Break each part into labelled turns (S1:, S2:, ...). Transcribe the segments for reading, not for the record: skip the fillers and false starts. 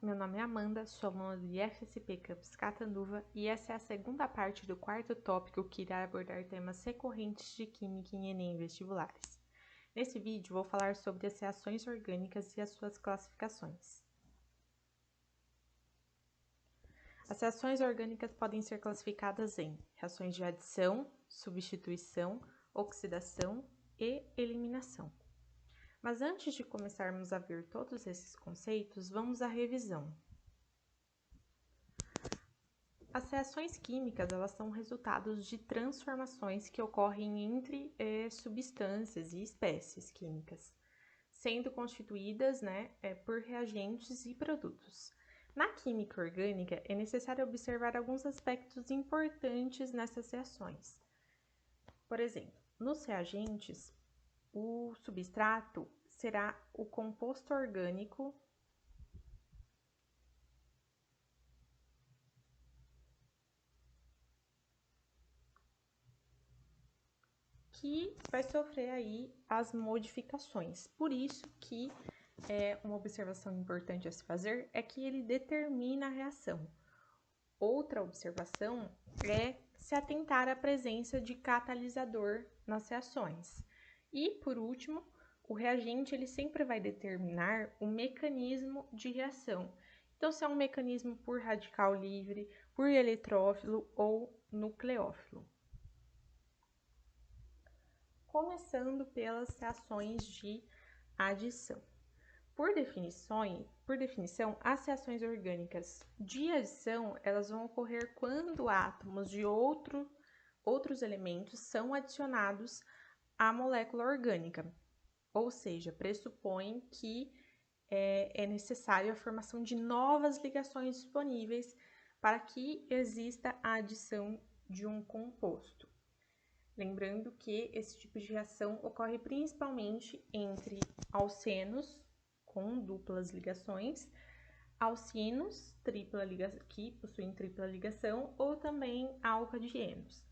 S1: meu nome é Amanda, sou aluna do IFSP Campus Catanduva e essa é a segunda parte do quarto tópico que irá abordar temas recorrentes de Química em Enem vestibulares. Nesse vídeo vou falar sobre as reações orgânicas e as suas classificações. As reações orgânicas podem ser classificadas em reações de adição, substituição, oxidação e eliminação. Mas antes de começarmos a ver todos esses conceitos, vamos à revisão. As reações químicas, elas são resultados de transformações que ocorrem entre substâncias e espécies químicas, sendo constituídas por reagentes e produtos. Na química orgânica, é necessário observar alguns aspectos importantes nessas reações. Por exemplo, nos reagentes, o substrato será o composto orgânico que vai sofrer aí as modificações. Por isso que uma observação importante a se fazer é que ele determina a reação. Outra observação é se atentar à presença de catalisador nas reações. E, por último, o reagente ele sempre vai determinar o mecanismo de reação. Então, se é um mecanismo por radical livre, por eletrófilo ou nucleófilo. Começando pelas reações de adição. Por definição, as reações orgânicas de adição, elas vão ocorrer quando átomos de outros elementos são adicionados à molécula orgânica, ou seja, pressupõe que é necessário a formação de novas ligações disponíveis para que exista a adição de um composto. Lembrando que esse tipo de reação ocorre principalmente entre alcenos com duplas ligações, alcinos que possuem tripla ligação, ou também alcadienos.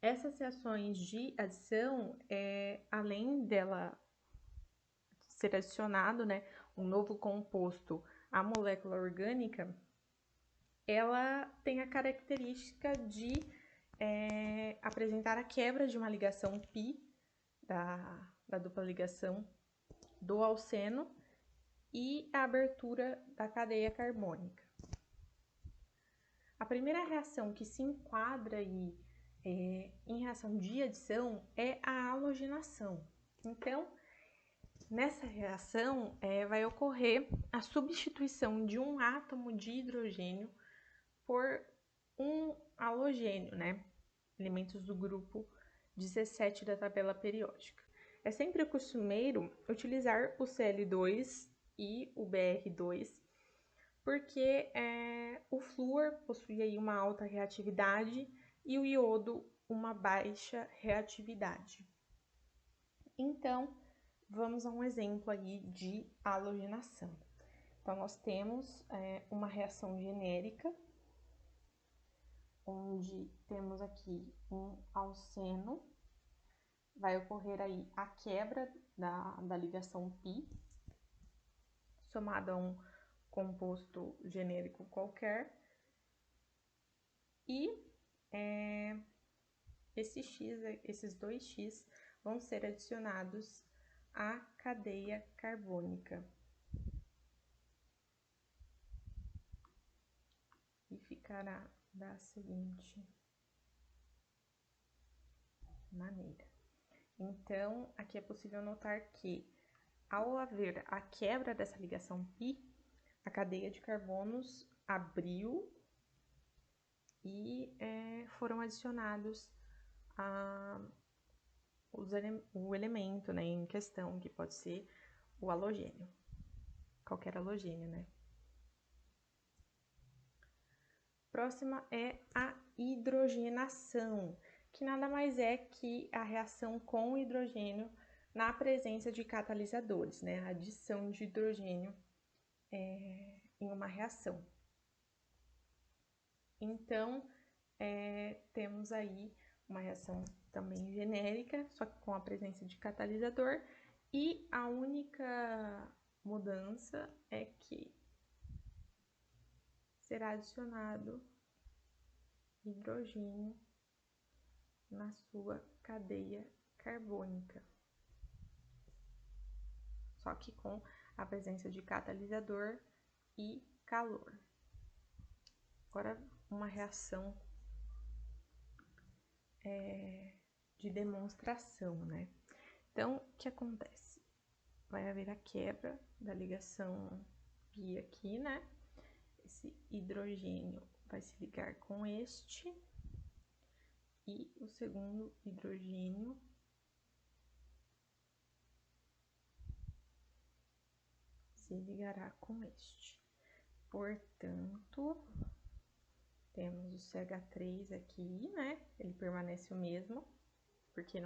S1: Essas reações de adição, além dela ser adicionado um novo composto à molécula orgânica, ela tem a característica de apresentar a quebra de uma ligação π, da dupla ligação do alceno, e a abertura da cadeia carbônica. A primeira reação que se enquadra aí, em reação de adição é a halogenação. Então, nessa reação vai ocorrer a substituição de um átomo de hidrogênio por um halogênio, elementos do grupo 17 da tabela periódica. É sempre costumeiro utilizar o Cl2 e o Br2, porque o flúor possui aí uma alta reatividade e o iodo uma baixa reatividade. Então, vamos a um exemplo aí de halogenação. Então, nós temos uma reação genérica, onde temos aqui um alceno, vai ocorrer aí a quebra da ligação π, somado a um composto genérico qualquer, e esses dois X vão ser adicionados à cadeia carbônica. E ficará da seguinte maneira. Então, aqui é possível notar que, ao haver a quebra dessa ligação π, a cadeia de carbonos abriu e foram adicionados o elemento em questão, que pode ser o halogênio, qualquer halogênio, Próxima é a hidrogenação, que nada mais é que a reação com hidrogênio na presença de catalisadores, a adição de hidrogênio em uma reação. Então, temos aí uma reação também genérica, só que com a presença de catalisador, e a única mudança é que será adicionado hidrogênio na sua cadeia carbônica, só que com a presença de catalisador e calor. Agora, uma reação de demonstração, né? Então, o que acontece? Vai haver a quebra da ligação pi aqui, né? Esse hidrogênio vai se ligar com este e o segundo hidrogênio se ligará com este. Portanto, temos o CH3 aqui, né? Ele permanece o mesmo, porque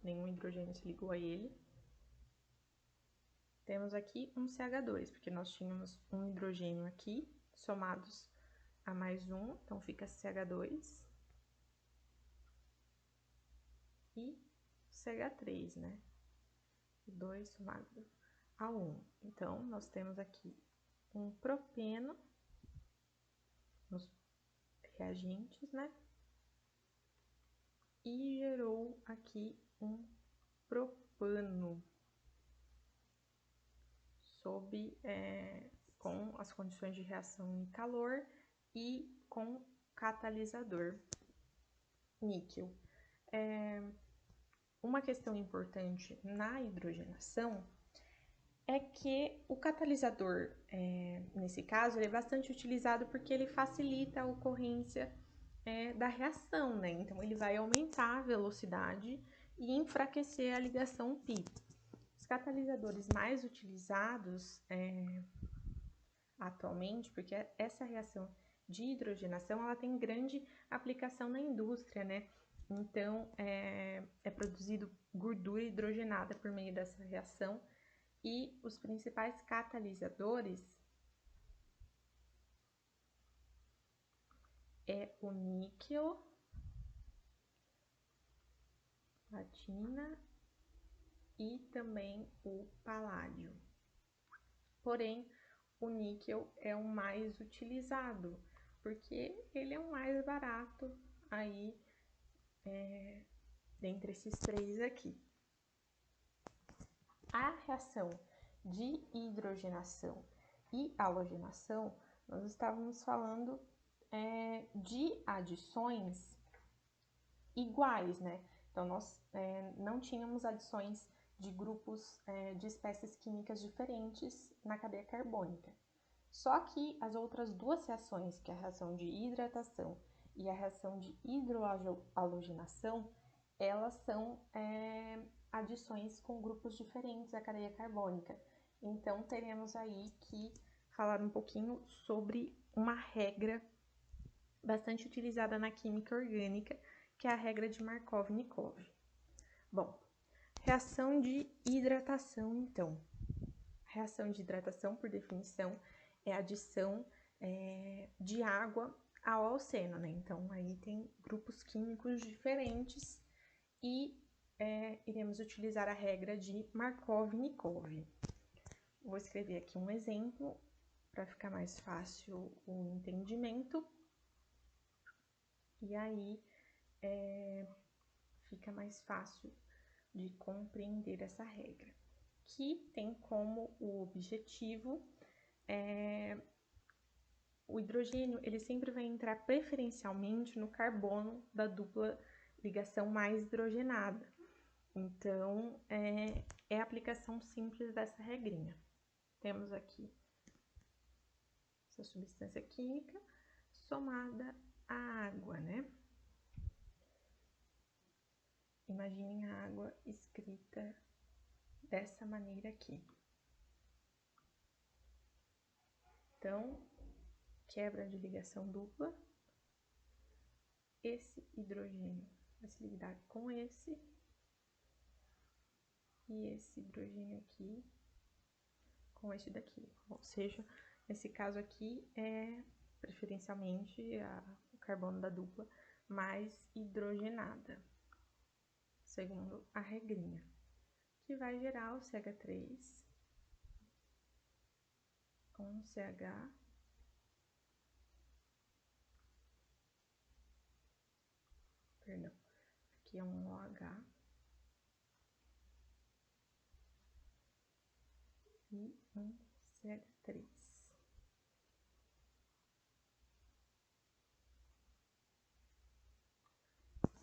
S1: nenhum hidrogênio se ligou a ele. Temos aqui um CH2, porque nós tínhamos um hidrogênio aqui, somados a mais um, então fica CH2. E CH3, né? 2 somado a 1. Então, nós temos aqui um propeno nos reagentes, né? E gerou aqui um propano com as condições de reação em calor e com catalisador níquel. Uma questão importante na hidrogenação é que o catalisador, nesse caso, ele é bastante utilizado porque ele facilita a ocorrência da reação, né? Então, ele vai aumentar a velocidade e enfraquecer a ligação pi. Os catalisadores mais utilizados atualmente, porque essa reação de hidrogenação, ela tem grande aplicação na indústria, né? Então, é produzido gordura hidrogenada por meio dessa reação e os principais catalisadores é o níquel, platina e também o paládio. Porém, o níquel é o mais utilizado, porque ele é o mais barato aí dentre esses três aqui. A reação de hidrogenação e halogenação, nós estávamos falando de adições iguais, né? Então, nós não tínhamos adições de grupos de espécies químicas diferentes na cadeia carbônica. Só que as outras duas reações, que é a reação de hidratação e a reação de hidrohalogenação, elas são adições com grupos diferentes da cadeia carbônica. Então, teremos aí que falar um pouquinho sobre uma regra bastante utilizada na química orgânica, que é a regra de Markov-Nikov. Bom, reação de hidratação, então. A reação de hidratação, por definição, é a adição de água ao alceno, né? Então, aí tem grupos químicos diferentes e iremos utilizar a regra de Markov-Nikov. Vou escrever aqui um exemplo para ficar mais fácil o entendimento. E aí fica mais fácil de compreender essa regra, que tem como o objetivo o hidrogênio, ele sempre vai entrar preferencialmente no carbono da dupla ligação mais hidrogenada. Então, é a aplicação simples dessa regrinha. Temos aqui essa substância química somada à água, né? Imaginem a água escrita dessa maneira aqui. Então, quebra de ligação dupla. Esse hidrogênio vai se ligar com esse. E esse hidrogênio aqui com esse daqui. Ou seja, nesse caso aqui é preferencialmente o carbono da dupla mais hidrogenada, segundo a regrinha, que vai gerar o CH3 com CH perdão, aqui é um OH e um CH3.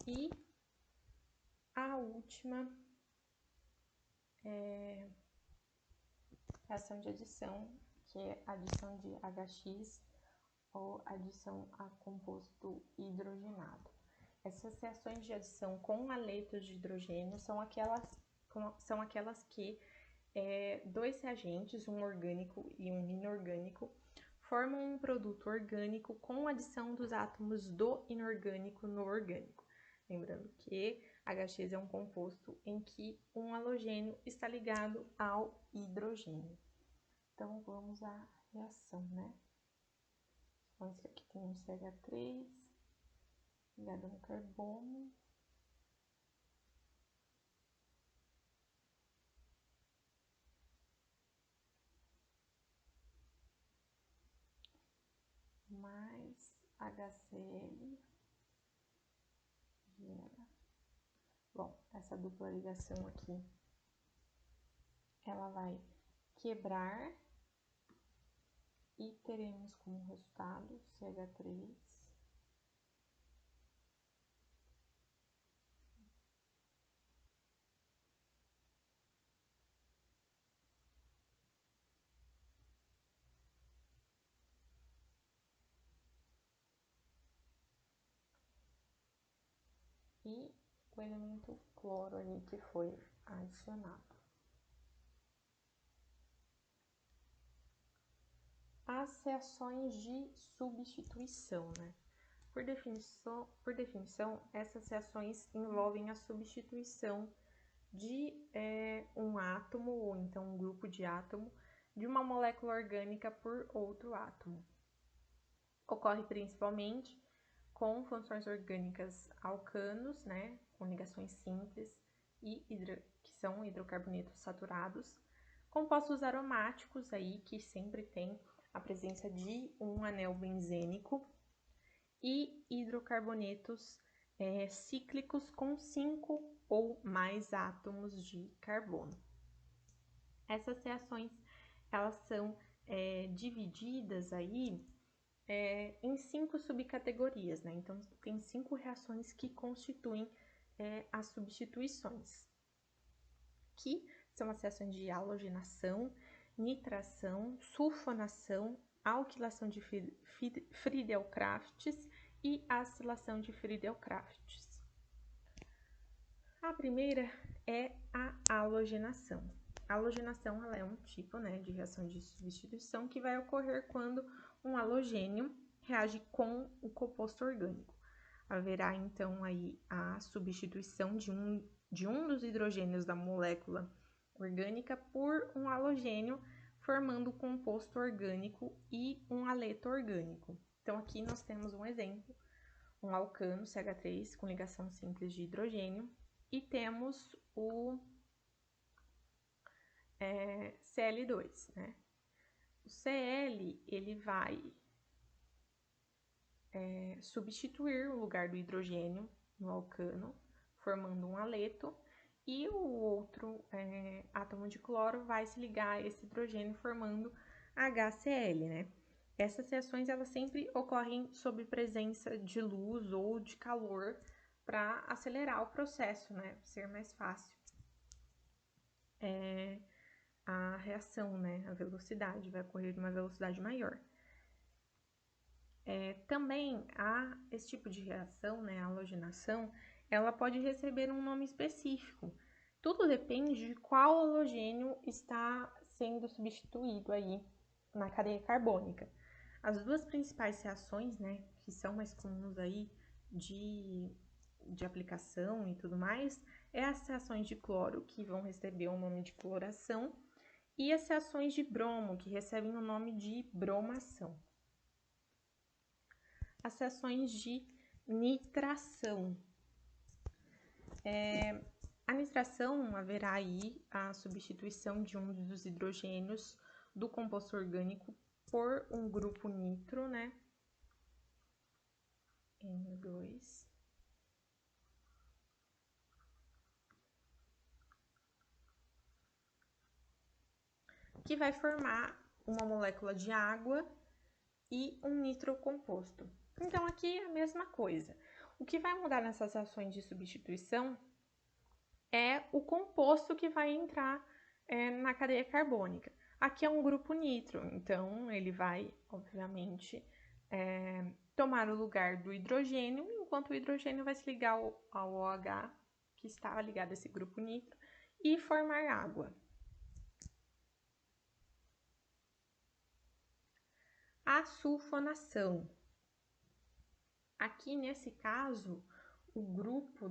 S1: E a última reação de adição, que é a adição de HX ou adição a composto hidrogenado. Essas reações de adição com haletos de hidrogênio são aquelas que dois reagentes, um orgânico e um inorgânico, formam um produto orgânico com adição dos átomos do inorgânico no orgânico. Lembrando que HX é um composto em que um halogênio está ligado ao hidrogênio. Então, vamos à reação, né? Então, esse aqui tem um CH3 ligado a um carbono. Mais HCl gera. Bom, essa dupla ligação aqui, ela vai quebrar e teremos como resultado CH3 e o elemento cloro ali que foi adicionado. As reações de substituição, né? Por definição, essas reações envolvem a substituição de um átomo, ou então um grupo de átomo, de uma molécula orgânica por outro átomo. Ocorre principalmente com funções orgânicas alcanos, né, com ligações simples, e que são hidrocarbonetos saturados, compostos aromáticos aí, que sempre tem a presença de um anel benzênico, e hidrocarbonetos cíclicos com 5 ou mais átomos de carbono. Essas reações, elas são divididas aí em 5 subcategorias, né? Então, tem 5 reações que constituem as substituições, que são as reações de halogenação, nitração, sulfonação, alquilação de Friedel-Crafts e acilação de Friedel-Crafts. A primeira é a halogenação. A halogenação, ela é um tipo, né, de reação de substituição que vai ocorrer quando um halogênio reage com o composto orgânico. Haverá, então, aí a substituição de um dos hidrogênios da molécula orgânica por um halogênio, formando um composto orgânico e um haleto orgânico. Então, aqui nós temos um exemplo, um alcano CH3 com ligação simples de hidrogênio, e temos o Cl2, né? O Cl, ele vai substituir o lugar do hidrogênio no alcano, formando um haleto, e o outro átomo de cloro vai se ligar a esse hidrogênio, formando HCl, né? Essas reações, elas sempre ocorrem sob presença de luz ou de calor para acelerar o processo, né? Ser mais fácil a reação, né? A velocidade vai ocorrer de uma velocidade maior. Também esse tipo de reação, né, a halogenação, ela pode receber um nome específico. Tudo depende de qual halogênio está sendo substituído aí na cadeia carbônica. As duas principais reações, né, que são mais comuns aí de aplicação e tudo mais, as reações de cloro, que vão receber o nome de cloração, e as reações de bromo, que recebem o nome de bromação. As reações de nitração. A nitração, haverá aí a substituição de um dos hidrogênios do composto orgânico por um grupo nitro, né? N2. que vai formar uma molécula de água e um nitrocomposto. Então, aqui é a mesma coisa. O que vai mudar nessas reações de substituição é o composto que vai entrar na cadeia carbônica. Aqui é um grupo nitro, então ele vai, obviamente, tomar o lugar do hidrogênio, enquanto o hidrogênio vai se ligar ao OH, que está ligado a esse grupo nitro, e formar água. A sulfonação. Aqui, nesse caso, o grupo,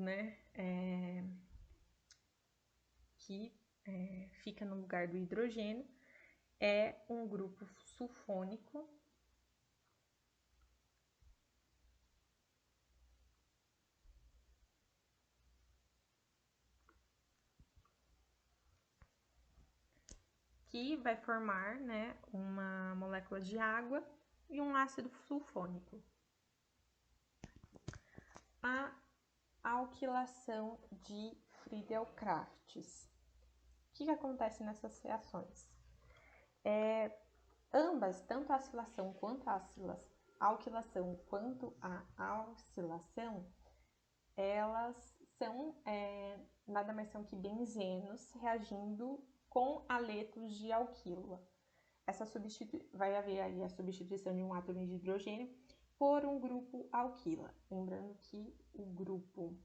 S1: que fica no lugar do hidrogênio, é um grupo sulfônico, que vai formar, uma molécula de água e um ácido sulfônico. A alquilação de Friedel-Crafts. O que acontece nessas reações? Ambas, tanto a alquilação quanto a oscilação, elas são nada mais são que benzenos reagindo com haletos de alquila. Vai haver aí a substituição de um átomo de hidrogênio por um grupo alquila. Lembrando que o grupo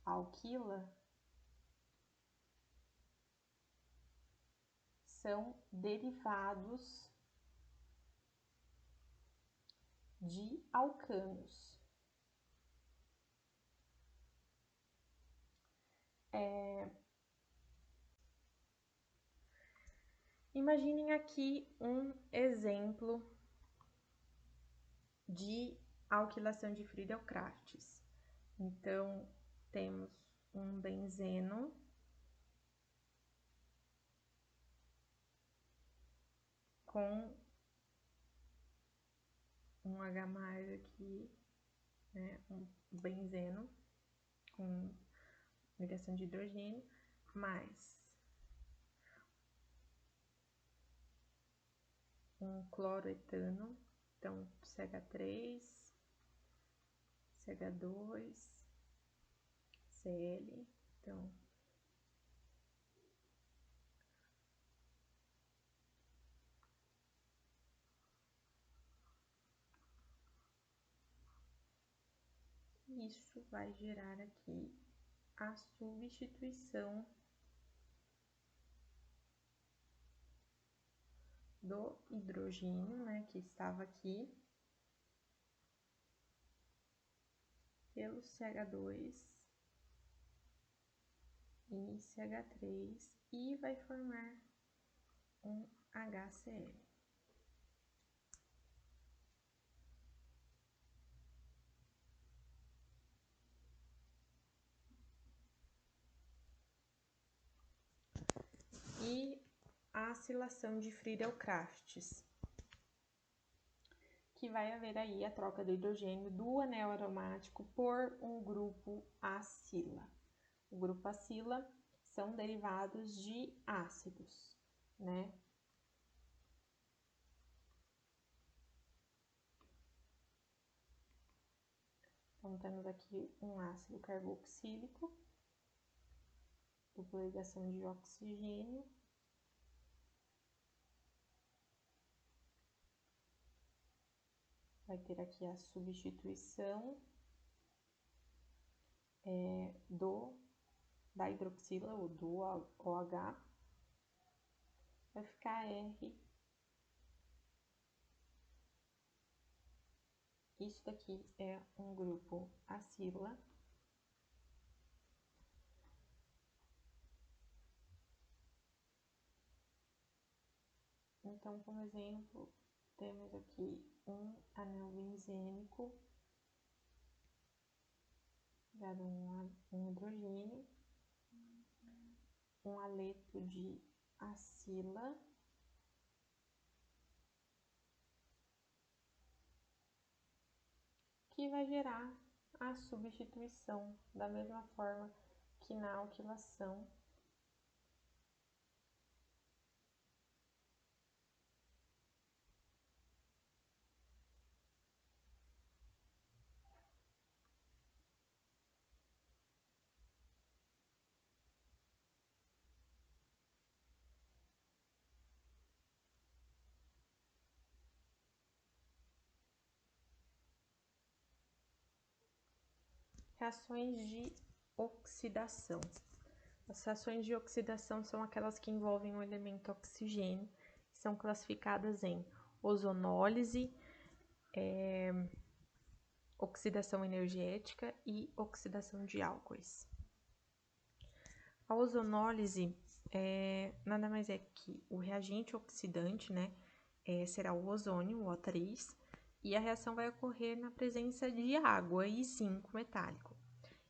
S1: alquila são derivados de alcanos. Imaginem aqui um exemplo de alquilação de Friedel-Crafts. Então, temos um benzeno com um H+ aqui, um benzeno com ligação de hidrogênio, mais um cloroetano, então CH3, CH2, Cl, então isso vai gerar aqui a substituição do hidrogênio, que estava aqui, pelo CH2 e CH3 e vai formar um HCl. E a acilação de Friedel-Crafts, que vai haver aí a troca do hidrogênio do anel aromático por um grupo acila. O grupo acila são derivados de ácidos, Então, temos aqui um ácido carboxílico, dupla ligação de oxigênio, vai ter aqui a substituição da hidroxila, ou do OH, vai ficar R. Isso daqui é um grupo acila. Então, como exemplo, temos aqui um anel benzênico, dado um hidrogênio, um haleto de acila, que vai gerar a substituição, da mesma forma que na alquilação, Reações de oxidação. As reações de oxidação são aquelas que envolvem o elemento oxigênio, que são classificadas em ozonólise, oxidação energética e oxidação de álcoois. A ozonólise nada mais é que o reagente oxidante, né, será o ozônio, o O3, e a reação vai ocorrer na presença de água e zinco metálico.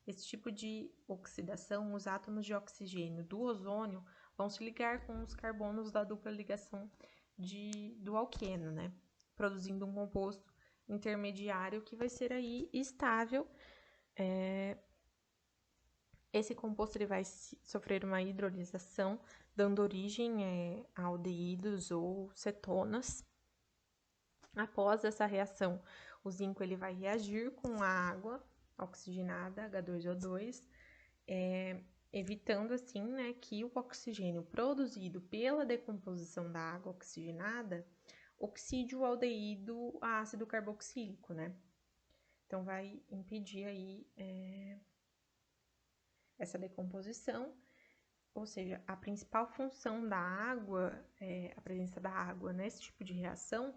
S1: Esse tipo de oxidação, os átomos de oxigênio do ozônio vão se ligar com os carbonos da dupla ligação do alqueno, né, produzindo um composto intermediário que vai ser aí estável. Esse composto ele vai sofrer uma hidrolisação, dando origem a aldeídos ou cetonas. Após essa reação, o zinco ele vai reagir com a água oxigenada, H2O2, evitando assim, né, que o oxigênio produzido pela decomposição da água oxigenada oxide o aldeído a ácido carboxílico, né? Então, vai impedir aí essa decomposição, ou seja, a principal função da água, a presença da água nesse tipo de reação,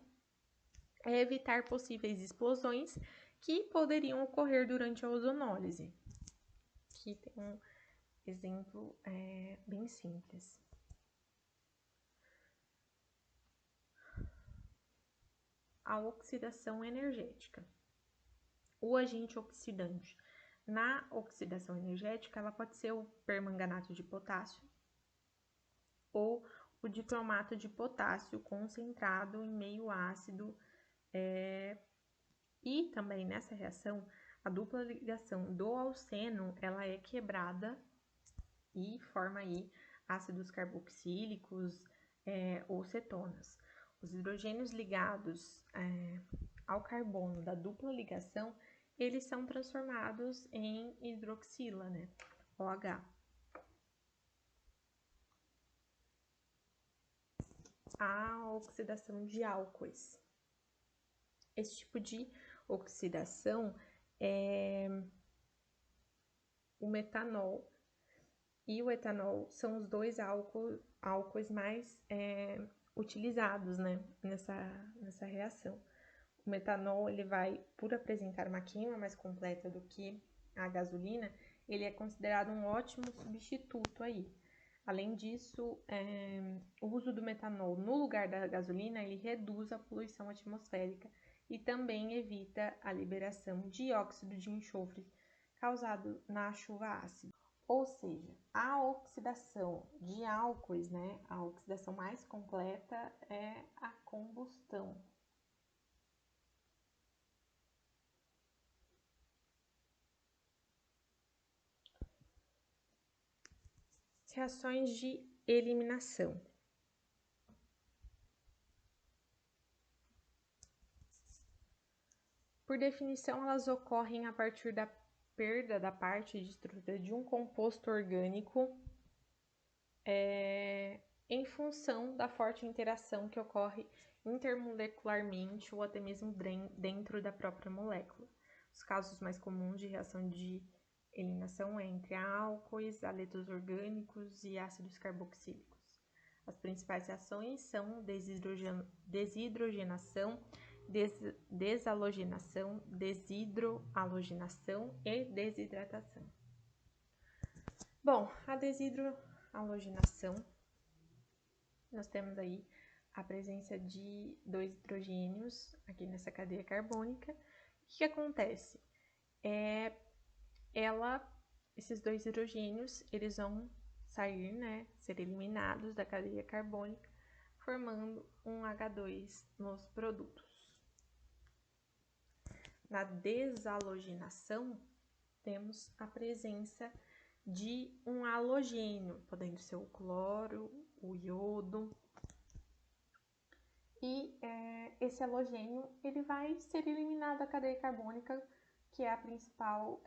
S1: é evitar possíveis explosões que poderiam ocorrer durante a ozonólise. Aqui tem um exemplo bem simples. A oxidação energética. O agente oxidante na oxidação energética, ela pode ser o permanganato de potássio ou o dicromato de potássio concentrado em meio ácido. E também nessa reação, a dupla ligação do alceno, ela é quebrada e forma aí ácidos carboxílicos ou cetonas. Os hidrogênios ligados ao carbono da dupla ligação, eles são transformados em hidroxila, né? OH. A oxidação de álcoois. Esse tipo de oxidação o metanol e o etanol são os dois álcoois mais utilizados, né, nessa reação. O metanol, ele vai, por apresentar uma queima mais completa do que a gasolina, ele é considerado um ótimo substituto aí. Além disso, o uso do metanol no lugar da gasolina, ele reduz a poluição atmosférica e também evita a liberação de dióxido de enxofre causado na chuva ácida. Ou seja, a oxidação de álcoois, né, a oxidação mais completa é a combustão. Reações de eliminação. Por definição, elas ocorrem a partir da perda da parte de estrutura de um composto orgânico em função da forte interação que ocorre intermolecularmente ou até mesmo dentro da própria molécula. Os casos mais comuns de reação de eliminação entre álcoois, haletos orgânicos e ácidos carboxílicos. As principais reações são desidrogenação, desalogenação, desidroalogenação e desidratação. Bom, a desidroalogenação, nós temos aí a presença de 2 hidrogênios aqui nessa cadeia carbônica. O que acontece? Esses 2 hidrogênios, eles vão sair, né, ser eliminados da cadeia carbônica, formando um H2 nos produtos. Na desalogenação, temos a presença de um halogênio, podendo ser o cloro, o iodo. E esse halogênio, ele vai ser eliminado da cadeia carbônica, que é a principal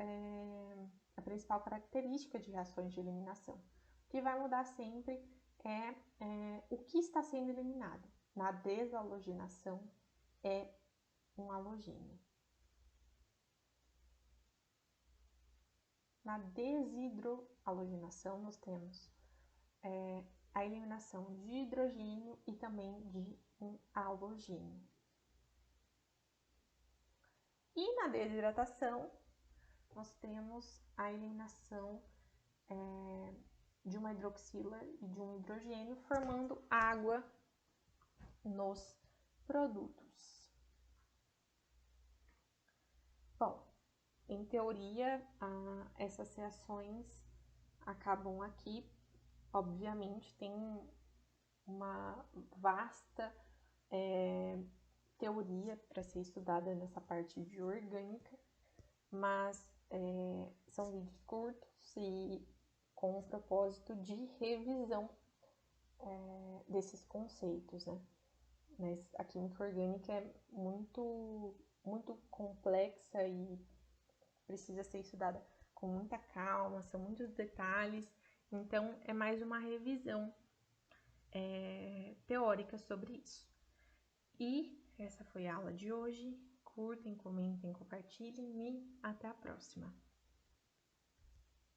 S1: característica de reações de eliminação. O que vai mudar sempre é o que está sendo eliminado. Na desalogenação, é um halogênio. Na desidrohalogenação, nós temos a eliminação de hidrogênio e também de um halogênio. E na desidratação, nós temos a eliminação de uma hidroxila e de um hidrogênio, formando água nos produtos. Bom, em teoria, essas reações acabam aqui. Obviamente, tem uma vasta teoria para ser estudada nessa parte de orgânica, mas são vídeos curtos e com o propósito de revisão desses conceitos, né? Mas a química orgânica é muito complexa e precisa ser estudada com muita calma, são muitos detalhes, então é mais uma revisão teórica sobre isso. E essa foi a aula de hoje. Curtem, comentem, compartilhem e até a próxima!